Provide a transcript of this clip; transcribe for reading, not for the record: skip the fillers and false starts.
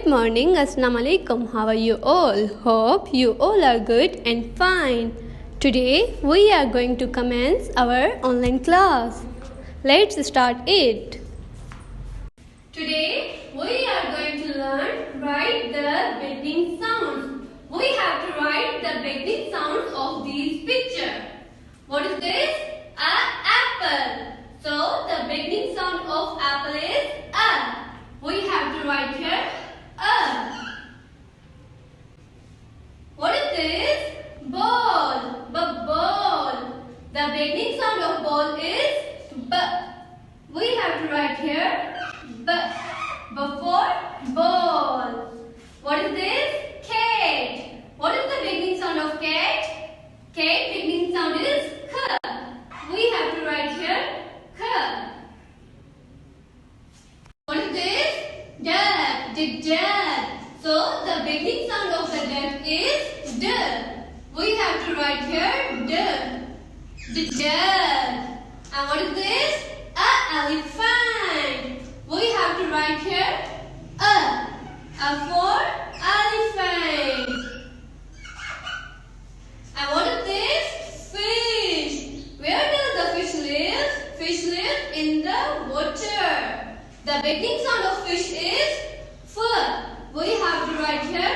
Good morning, Assalamu alaikum. How are you all? Hope you all are good and fine. Today we are going to commence our online class. Let's start it. Today we are going to write the beginning sounds. We have to write the beginning sounds of these pictures. What is this? Apple. So the beginning sound of apple is a. We have to write here a. What is this? Ball. Ball. The beginning sound of ball is b. We have to write here b. For ball. What is this? Cat. What is the beginning sound of cat? Cat beginning sound is k. We have to write here k. What is this? Duck. Duck. So the beginning sound of the duck is d. We have to write here d. Duck. And what is this? Elephant. We have to write here a. For elephant. And what is this? Fish. Where does the fish live? Fish lives in the water. The beginning sound of fish is f. We have to write here